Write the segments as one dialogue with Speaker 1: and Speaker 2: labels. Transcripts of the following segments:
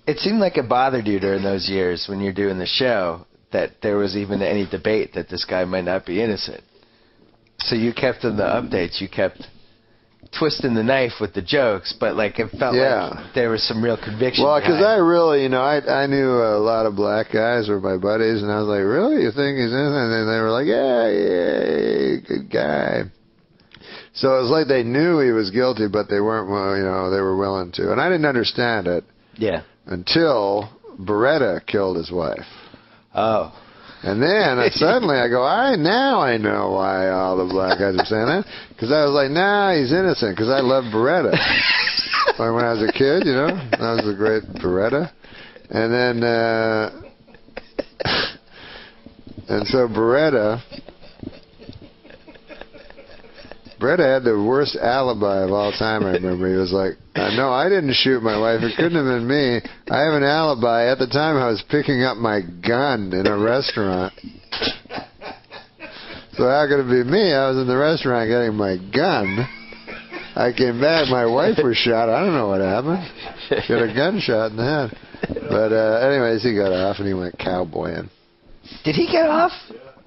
Speaker 1: It seemed like it bothered you during those years when you're doing the show that there was even any debate that this guy might not be innocent. So you kept in the updates, you kept twisting the knife with the jokes, but like it felt like there was some real conviction.
Speaker 2: Well, because I really, I knew a lot of black guys were my buddies, and I was like, really? You think he's innocent? And they were like, yeah, good guy. So it was like they knew he was guilty, but they weren't, they were willing to. And I didn't understand it.
Speaker 1: Yeah.
Speaker 2: Until Beretta killed his wife.
Speaker 1: Oh.
Speaker 2: And then suddenly I go, now I know why all the black guys are saying that. Because I was like, he's innocent, because I loved Beretta. Like when I was a kid, that was a great Beretta. And then, and so Beretta had the worst alibi of all time, I remember. He was like, no, I didn't shoot my wife. It couldn't have been me. I have an alibi. At the time, I was picking up my gun in a restaurant. So how could it be me? I was in the restaurant getting my gun. I came back. My wife was shot. I don't know what happened. She had a gunshot in the head. But anyways, he got off, and he went cowboying.
Speaker 1: Did he get off?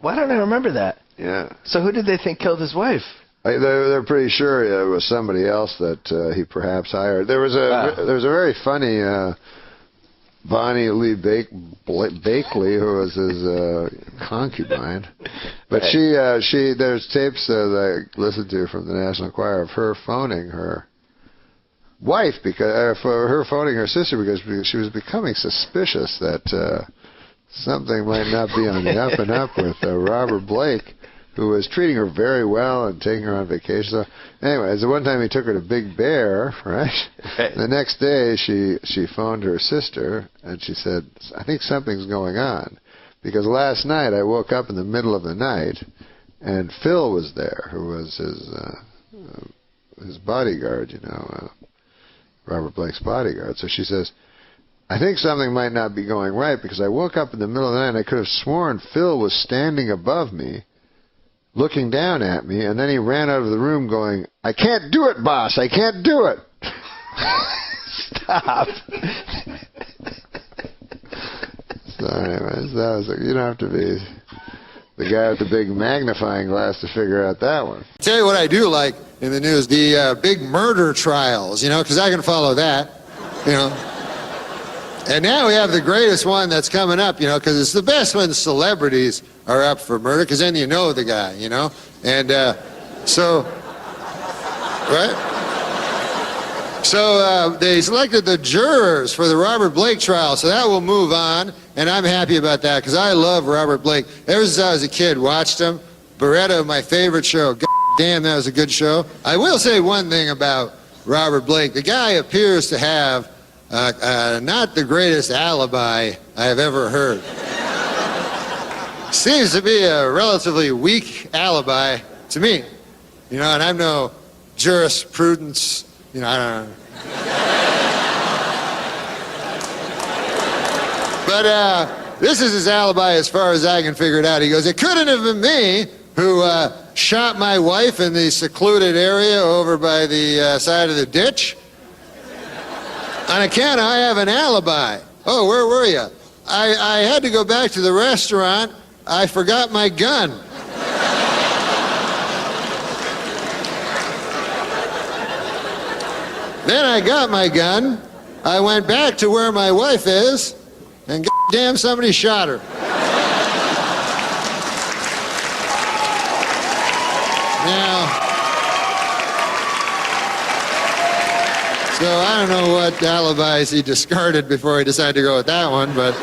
Speaker 1: Why don't I remember that?
Speaker 2: Yeah.
Speaker 1: So who did they think killed his wife?
Speaker 2: They're pretty sure it was somebody else that he perhaps hired. There was a very funny Bonnie Lee Bakley, who was his concubine, but there's tapes that I listened to from the National Enquirer of her phoning her wife for her phoning her sister because she was becoming suspicious that something might not be on the up and up with Robert Blake, who was treating her very well and taking her on vacation. So, anyways, the one time he took her to Big Bear, right? The next day, she phoned her sister, and she said, I think something's going on. Because last night, I woke up in the middle of the night, and Phil was there, who was his bodyguard, Robert Blake's bodyguard. So she says, I think something might not be going right, because I woke up in the middle of the night, and I could have sworn Phil was standing above me, looking down at me, and then he ran out of the room going, I can't do it, boss, I can't do it.
Speaker 1: Stop.
Speaker 2: So anyways, you don't have to be the guy with the big magnifying glass to figure out that one.
Speaker 3: I'll tell you what I do like in the news, the big murder trials, because I can follow that, And now we have the greatest one that's coming up, because it's the best when celebrities are up for murder, because then you know the guy, And so, right? So they selected the jurors for the Robert Blake trial, so that will move on, and I'm happy about that, because I love Robert Blake. Ever since I was a kid, watched him. Beretta, my favorite show. God damn, that was a good show. I will say one thing about Robert Blake. The guy appears to have not the greatest alibi I have ever heard. Seems to be a relatively weak alibi to me. And I'm no jurisprudence, I don't know. But this is his alibi as far as I can figure it out. He goes, it couldn't have been me who shot my wife in the secluded area over by the side of the ditch. On account, I have an alibi. Oh, where were you? I had to go back to the restaurant. I forgot my gun. Then I got my gun. I went back to where my wife is, and goddamn, somebody shot her. Now, so I don't know what alibis he discarded before he decided to go with that one, but...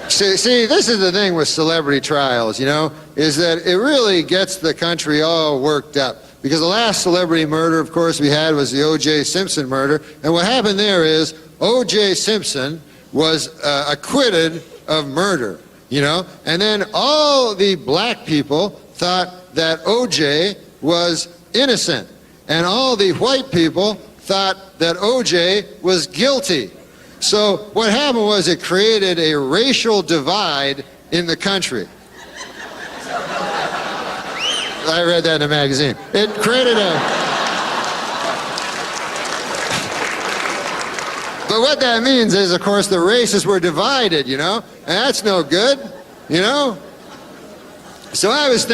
Speaker 3: See, this is the thing with celebrity trials, is that it really gets the country all worked up. Because the last celebrity murder, of course, we had was the O.J. Simpson murder. And what happened there is O.J. Simpson was acquitted of murder, And then all the black people thought that O.J. was innocent. And all the white people thought that O.J. was guilty. So what happened was it created a racial divide in the country. I read that in a magazine. It created But what that means is, of course, the races were divided, you know, and that's no good, you know. So I was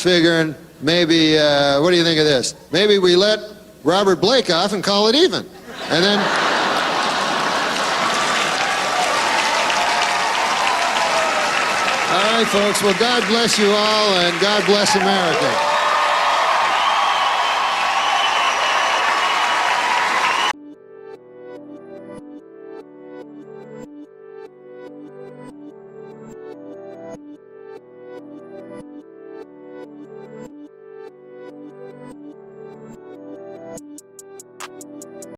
Speaker 3: figuring, maybe, what do you think of this? Maybe we let Robert Blake off and call it even. And then... All right, folks, well, God bless you all, and God bless America.